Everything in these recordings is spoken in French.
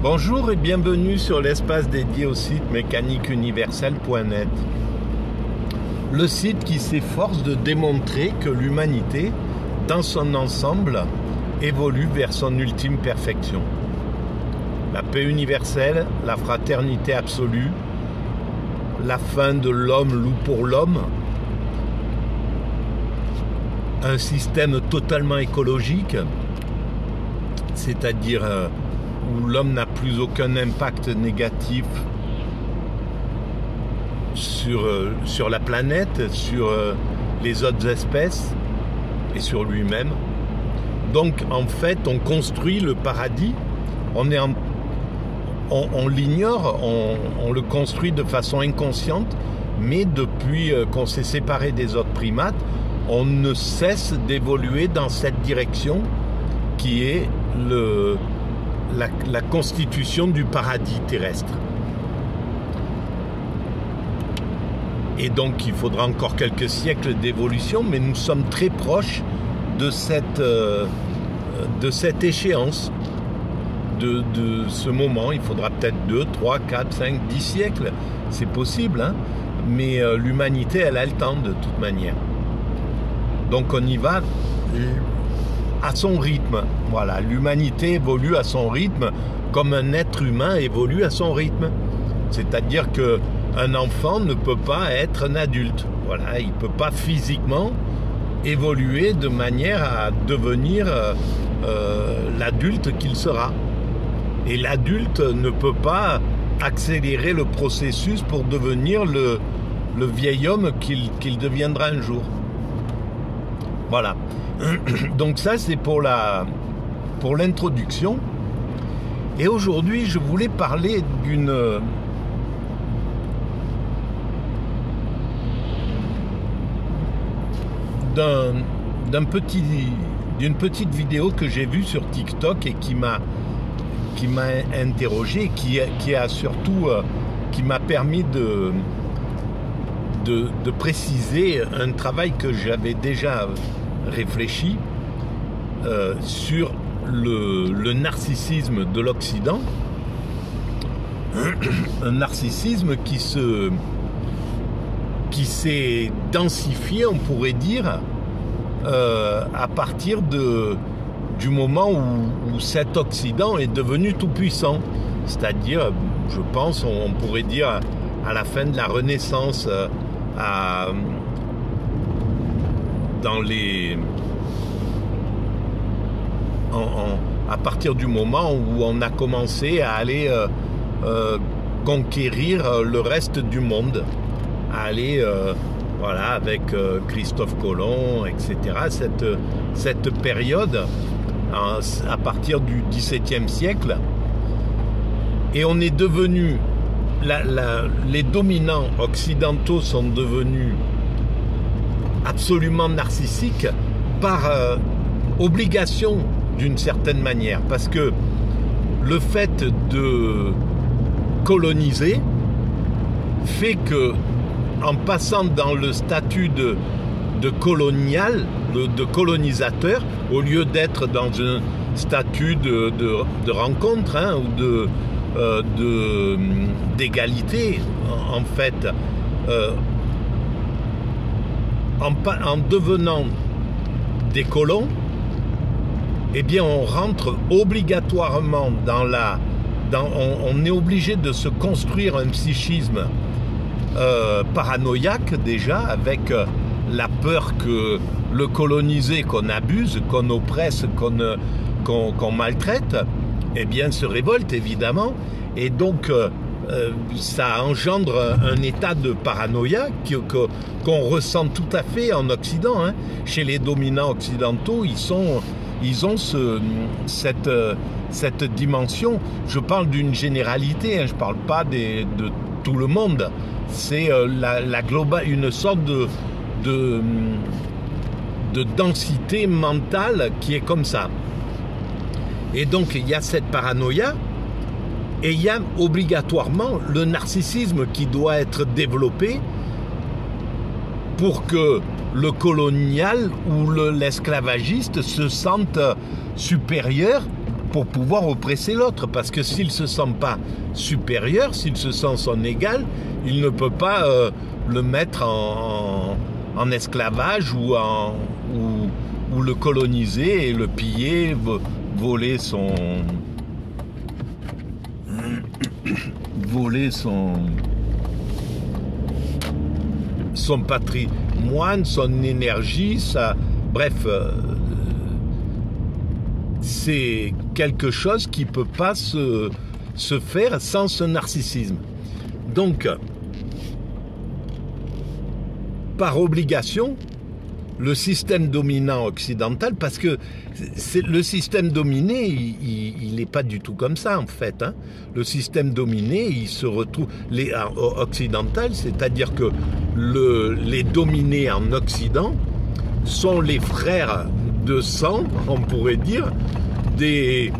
Bonjour et bienvenue sur l'espace dédié au site mécaniqueuniverselle.net. Le site qui s'efforce de démontrer que l'humanité, dans son ensemble, évolue vers son ultime perfection. La paix universelle, la fraternité absolue, la fin de l'homme loup pour l'homme, un système totalement écologique, c'est-à-dire où l'homme n'a plus aucun impact négatif sur la planète, sur les autres espèces et sur lui-même. Donc en fait, on construit le paradis, on l'ignore, on le construit de façon inconsciente, mais depuis qu'on s'est séparé des autres primates, on ne cesse d'évoluer dans cette direction qui est la constitution du paradis terrestre. Et donc il faudra encore quelques siècles d'évolution, mais nous sommes très proches de cette échéance, de ce moment. Il faudra peut-être 2, 3, 4, 5, 10 siècles, c'est possible, hein, mais l'humanité, elle a le temps de toute manière. Donc on y va à son rythme. Voilà, l'humanité évolue à son rythme comme un être humain évolue à son rythme. C'est-à-dire qu'un enfant ne peut pas être un adulte. Voilà, il ne peut pas physiquement évoluer de manière à devenir l'adulte qu'il sera. Et l'adulte ne peut pas accélérer le processus pour devenir le vieil homme qu'il deviendra un jour. Voilà. Donc ça, c'est pour l'introduction. Et aujourd'hui, je voulais parler d'une petite vidéo que j'ai vue sur TikTok et qui m'a interrogé, qui m'a permis de préciser un travail que j'avais déjà réfléchi sur le narcissisme de l'Occident, un narcissisme qui s'est densifié, on pourrait dire, à partir du moment où cet Occident est devenu tout puissant, c'est-à-dire, je pense, on pourrait dire à la fin de la Renaissance, à partir du moment où on a commencé à aller conquérir le reste du monde, à aller voilà, avec Christophe Colomb, etc. Cette période, à partir du XVIIe siècle, et on est devenu, les dominants occidentaux sont devenus absolument narcissiques par obligation d'une certaine manière, parce que le fait de coloniser fait que, en passant dans le statut de colonial, de colonisateur, au lieu d'être dans un statut de rencontre, hein, ou d'égalité, en fait, en devenant des colons, eh bien on rentre obligatoirement on est obligé de se construire un psychisme paranoïaque déjà, avec la peur que le colonisé qu'on abuse, qu'on oppresse, qu'on maltraite, eh bien se révolte évidemment, et donc ça engendre un état de paranoïa qu'on ressent tout à fait en Occident, hein. Chez les dominants occidentaux, ils ont cette dimension. Je parle d'une généralité, hein, je ne parle pas de tout le monde. C'est une sorte de densité mentale qui est comme ça. Et donc il y a cette paranoïa, et il y a obligatoirement le narcissisme qui doit être développé pour que le colonial ou l'esclavagiste se sente supérieur pour pouvoir oppresser l'autre. Parce que s'il ne se sent pas supérieur, s'il se sent son égal, il ne peut pas le mettre en esclavage ou le coloniser et le piller, voler son patrimoine, son énergie, bref, c'est quelque chose qui ne peut pas se faire sans ce narcissisme. Donc, par obligation, le système dominant occidental, parce que le système dominé, il n'est pas du tout comme ça en fait. Hein. Le système dominé, il se retrouve occidental, c'est-à-dire que les dominés en Occident sont les frères de sang, on pourrait dire, de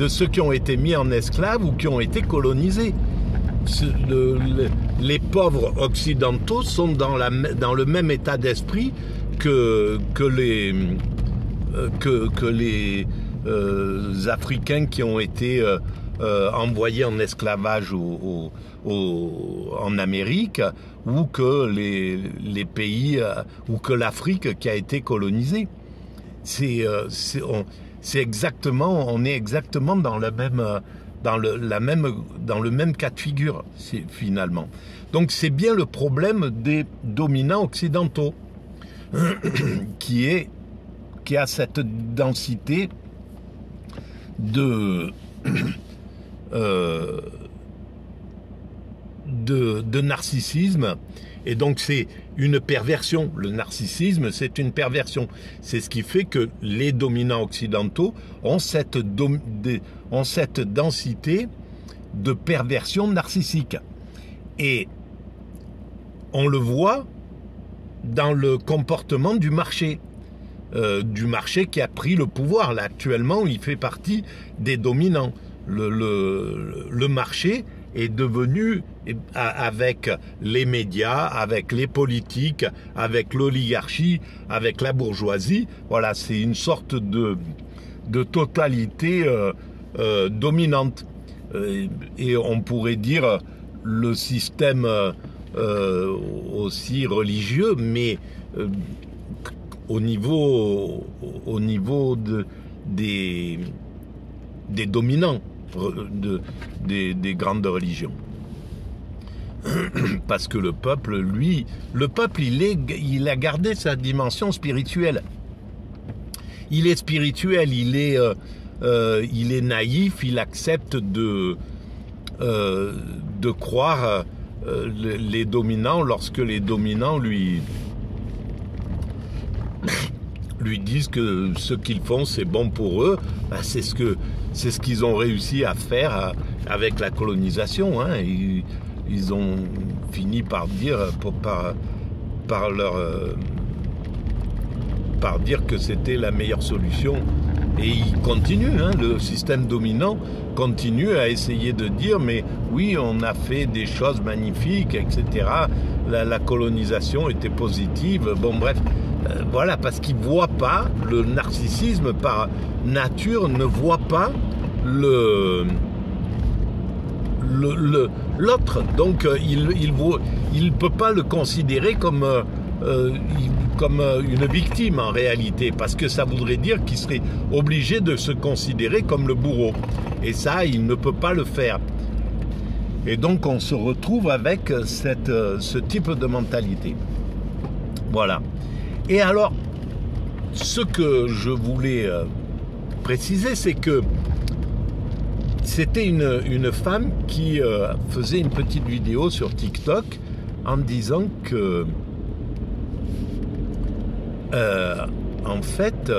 ceux qui ont été mis en esclaves ou qui ont été colonisés. Les pauvres occidentaux sont dans le même état d'esprit que les Africains qui ont été envoyés en esclavage en Amérique, ou que les pays, ou que l'Afrique qui a été colonisée. On est exactement dans le même cas de figure, finalement. Donc c'est bien le problème des dominants occidentaux qui a cette densité de narcissisme, et donc c'est une perversion. Le narcissisme, c'est une perversion. C'est ce qui fait que les dominants occidentaux ont cette densité de perversion narcissique. Et on le voit dans le comportement du marché qui a pris le pouvoir. Là, actuellement, il fait partie des dominants. Le marché est devenu, avec les médias, avec les politiques, avec l'oligarchie, avec la bourgeoisie, voilà, c'est une sorte de totalité dominante. Et on pourrait dire le système aussi religieux, mais au niveau des dominants des grandes religions. Parce que le peuple, il a gardé sa dimension spirituelle. Il est spirituel, il est naïf, il accepte de croire les dominants lorsque les dominants lui disent que ce qu'ils font c'est bon pour eux. Ben, c'est ce qu'ils ont réussi à faire avec la colonisation. Hein. Ils ont fini par dire par dire que c'était la meilleure solution. Et ils continuent, hein, le système dominant continue à essayer de dire mais oui, on a fait des choses magnifiques, etc. La colonisation était positive. Bon bref, voilà, parce qu'ils ne voient pas, le narcissisme par nature ne voit pas l'autre. Donc il ne peut pas le considérer comme une victime en réalité, parce que ça voudrait dire qu'il serait obligé de se considérer comme le bourreau. Et ça, il ne peut pas le faire. Et donc on se retrouve avec ce type de mentalité. Voilà. Et alors, ce que je voulais préciser, c'est que c'était une femme qui faisait une petite vidéo sur TikTok en disant que en fait,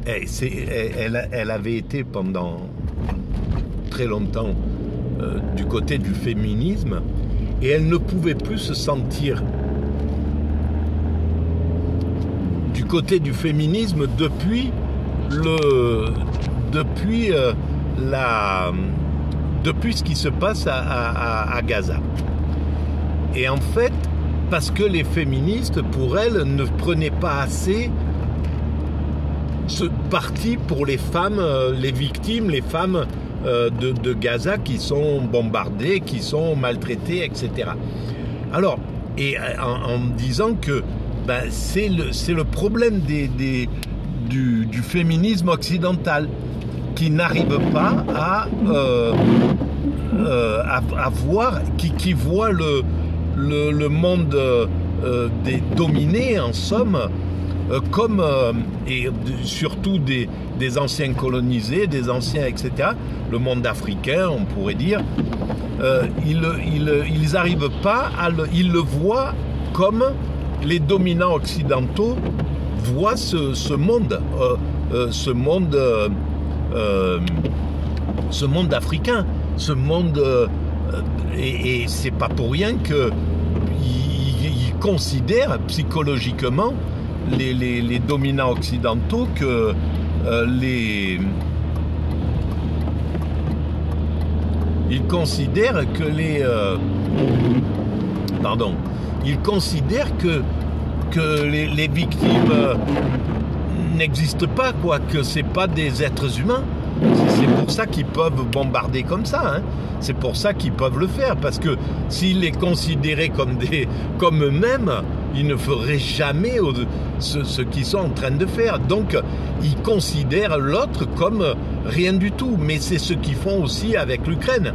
elle avait été pendant très longtemps du côté du féminisme, et elle ne pouvait plus se sentir du côté du féminisme depuis ce qui se passe à Gaza. Et en fait, parce que les féministes, pour elles, ne prenaient pas assez parti pour les femmes, les victimes, les femmes de Gaza qui sont bombardées, qui sont maltraitées, etc. Alors, et en disant que c'est le problème du féminisme occidental qui n'arrive pas à voir, qui voit le monde des dominés, en somme, comme, et surtout des anciens colonisés, des anciens, etc., le monde africain, on pourrait dire, ils n'arrivent pas ils le voient comme les dominants occidentaux voient ce monde africain, ce monde, et c'est pas pour rien que ils considèrent psychologiquement les dominants occidentaux que ils considèrent que les victimes n'existent pas, quoi, que c'est pas des êtres humains. C'est pour ça qu'ils peuvent bombarder comme ça, hein. C'est pour ça qu'ils peuvent le faire, parce que s'ils les considéraient comme eux-mêmes, ils ne feraient jamais ce qu'ils sont en train de faire. Donc, ils considèrent l'autre comme rien du tout. Mais c'est ce qu'ils font aussi avec l'Ukraine.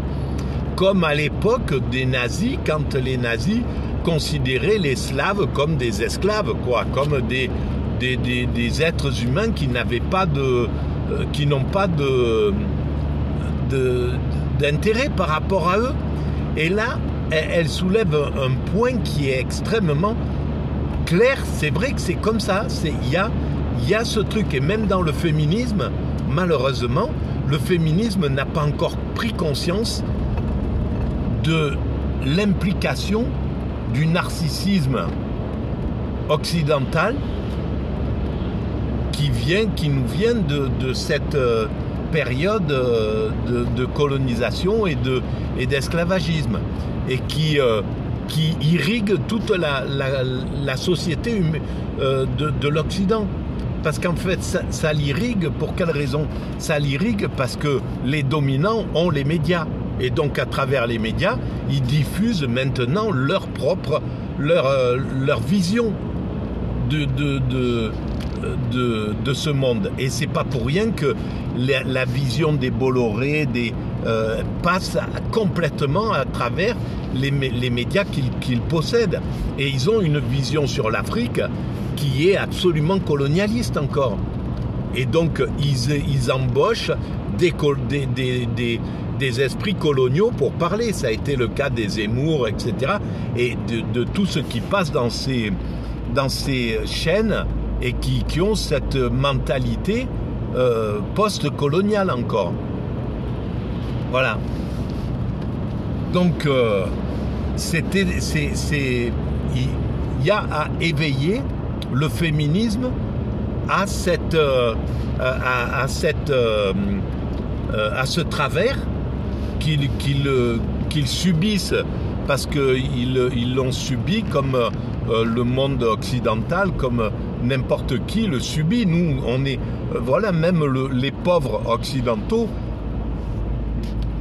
Comme à l'époque des nazis, quand les nazis considéraient les Slaves comme des esclaves, quoi, comme des êtres humains qui n'ont pas d'intérêt par rapport à eux. Et là, elle soulève un point qui est extrêmement clair. C'est vrai que c'est comme ça. Il y a ce truc. Et même dans le féminisme, malheureusement, le féminisme n'a pas encore pris conscience de l'implication du narcissisme occidental qui nous vient de cette période de colonisation et d'esclavagisme, et qui irrigue toute la société de l'Occident. Parce qu'en fait, ça l'irrigue. Pour quelle raison? Ça l'irrigue parce que les dominants ont les médias. Et donc, à travers les médias, ils diffusent maintenant leur vision de ce monde. Et c'est pas pour rien que la vision des Bolloré passe complètement à travers les médias qu'ils possèdent. Et ils ont une vision sur l'Afrique qui est absolument colonialiste encore. Et donc, ils embauchent des esprits coloniaux pour parler. Ça a été le cas des Zemmour, etc. Et de tout ce qui passe dans ces chaînes et qui ont cette mentalité post-coloniale encore. Voilà. Donc, il y a à éveiller le féminisme à ce travers qu'ils subissent, parce qu'ils l'ont subi comme le monde occidental, comme n'importe qui le subit. Nous, on est... voilà, même les pauvres occidentaux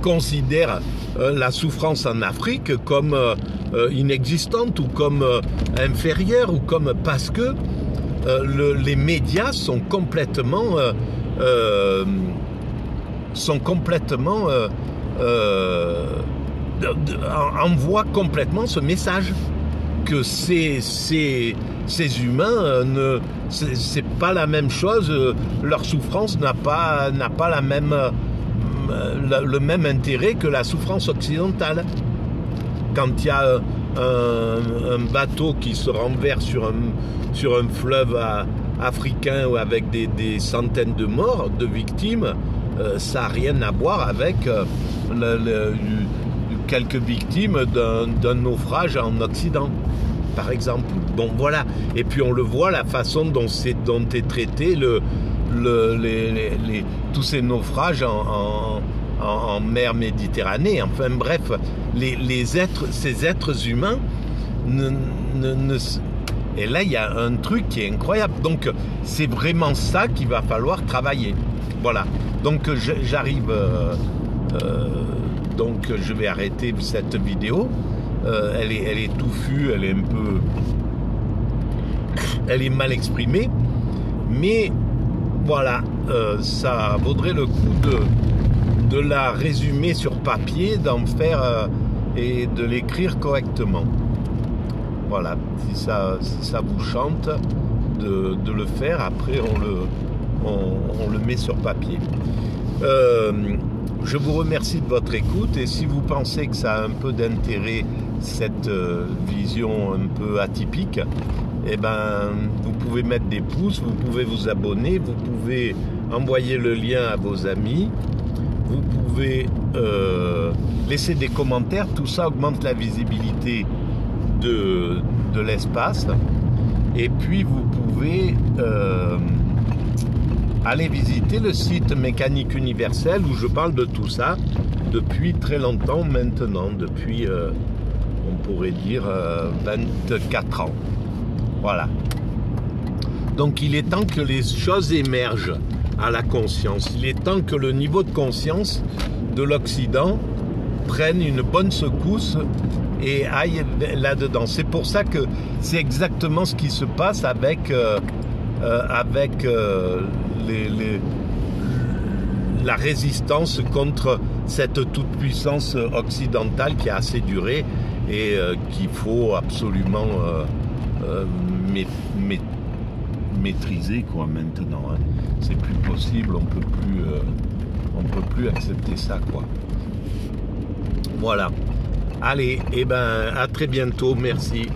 considèrent la souffrance en Afrique comme inexistante ou comme inférieure, ou comme... parce que les médias sont complètement envoient complètement ce message que ces humains c'est pas la même chose, leur souffrance n'a pas le même intérêt que la souffrance occidentale. Quand il y a un bateau qui se renverse sur un fleuve africain avec des centaines de morts, de victimes, ça n'a rien à voir avec quelques victimes d'un naufrage en Occident, par exemple. Bon, voilà. Et puis on le voit, la façon dont est traité tous ces naufrages en mer Méditerranée. Enfin bref, ces êtres humains Et là, il y a un truc qui est incroyable. Donc, c'est vraiment ça qu'il va falloir travailler. Voilà. Donc, j'arrive... donc, je vais arrêter cette vidéo. Elle est touffue, elle est un peu... Elle est mal exprimée. Mais, voilà, ça vaudrait le coup de la résumer sur papier, d'en faire... et de l'écrire correctement. Voilà, si ça vous chante de le faire, après on le met sur papier. Je vous remercie de votre écoute et si vous pensez que ça a un peu d'intérêt, cette vision un peu atypique, eh ben, vous pouvez mettre des pouces, vous pouvez vous abonner, vous pouvez envoyer le lien à vos amis, vous pouvez laisser des commentaires, tout ça augmente la visibilité de l'espace. Et puis vous pouvez aller visiter le site Mécanique Universelle où je parle de tout ça depuis très longtemps maintenant, depuis on pourrait dire 24 ans. Voilà. Donc il est temps que les choses émergent à la conscience. Il est temps que le niveau de conscience de l'Occident prenne une bonne secousse et aille là-dedans. C'est pour ça que c'est exactement ce qui se passe avec la résistance contre cette toute-puissance occidentale qui a assez duré et qu'il faut absolument maîtriser quoi maintenant. Hein. C'est plus possible, on peut plus accepter ça quoi. Voilà. Allez, et ben à très bientôt, merci.